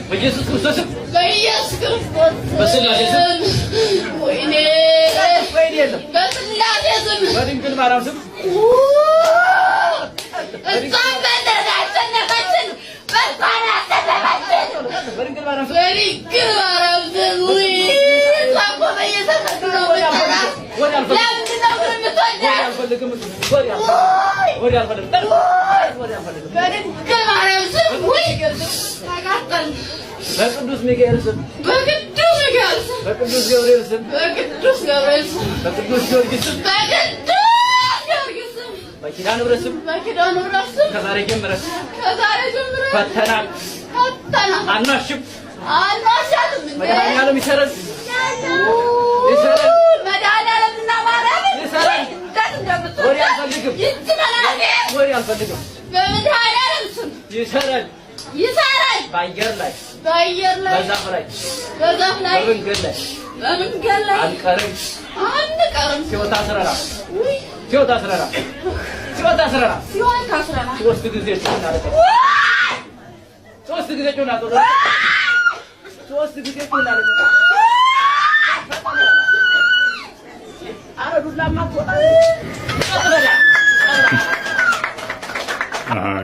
በኢየሱስ ክርስቶስ በስላሴ ስም ወይኔ በስላሴ ስም በድንግል ማርያም ስም እሷን በደረጋችን በድንግል ማርያም ስም በቅዱስ ሚካኤል ስም በቅዱስ ገብርኤል ስም በቅዱስ ጊዮርጊስ ስም በኪዳነ ምሕረት ስም ከዛሬ ጀምረን ፈተናል አናሽም መድኃኒዓለም ይሰረን መድኃኒዓለምና ማርያም ይሰረን ወሬ አልፈልግም በመድኃኒዓለም ስም ይሰረን በአየር ላይ በዛፍ ላይ በመንገድ ላይ አንቀርም ሲወጣ አስረራ ሶስት ጊዜ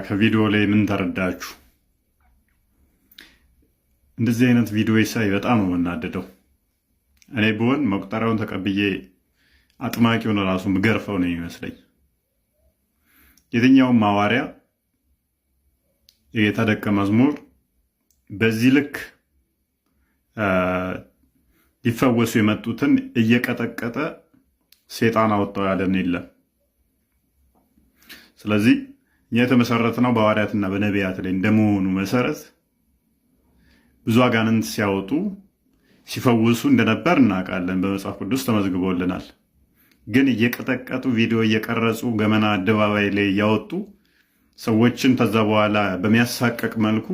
ከቪዲዮ ላይ ምን ተረዳችሁ? እንደዚህ አይነት ቪዲዮ ሳይ በጣም ነው የምናደደው። እኔ ብሆን መቁጠሪያውን ተቀብዬ አጥማቂውን ራሱ ምገርፈው ነው የሚመስለኝ። የትኛውም ሐዋርያ የጌታ ደቀ መዝሙር በዚህ ልክ ሊፈወሱ የመጡትን እየቀጠቀጠ ሴጣን አወጣው ያለን የለም። ስለዚህ እኛ የተመሰረትነው በሐዋርያትና በነቢያት ላይ እንደመሆኑ መሰረት ብዙ አጋንንት ሲያወጡ ሲፈውሱ እንደነበር እናውቃለን። በመጽሐፍ ቅዱስ ተመዝግቦልናል። ግን እየቀጠቀጡ ቪዲዮ እየቀረጹ ገመና አደባባይ ላይ እያወጡ ሰዎችን ከዛ በኋላ በሚያሳቀቅ መልኩ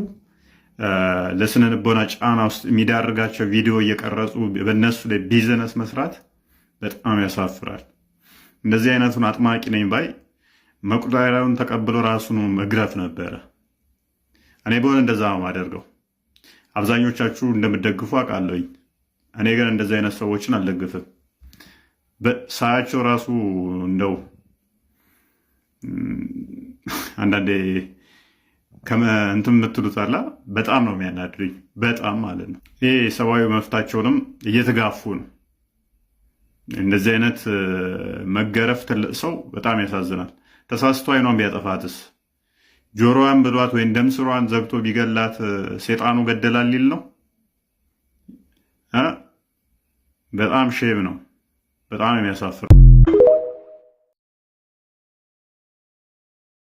ለስነ ልቦና ጫና ውስጥ የሚዳርጋቸው ቪዲዮ እየቀረጹ በእነሱ ላይ ቢዝነስ መስራት በጣም ያሳፍራል። እንደዚህ አይነቱን አጥማቂ ነኝ ባይ መቁጠሪያውን ተቀብሎ ራሱን መግረፍ ነበረ። እኔ በሆነ እንደዛ ነው የማደርገው። አብዛኞቻችሁ እንደምትደግፉ አውቃለሁኝ። እኔ ግን እንደዚህ አይነት ሰዎችን አልደግፍም። ሳያቸው ራሱ እንደው አንዳንዴ እንትን የምትሉት አላ በጣም ነው የሚያናድዱኝ። በጣም ማለት ነው። ይሄ ሰብአዊ መብታቸውንም እየተጋፉ ነው። እንደዚህ አይነት መገረፍ ትልቅ ሰው በጣም ያሳዝናል። ተሳስቶ አይኗን ቢያጠፋትስ? ጆሮዋን ብሏት ወይም ደም ስሯን ዘግቶ ቢገላት ሴጣኑ ገደላል ሊል ነው? በጣም ሼም ነው። በጣም የሚያሳፍር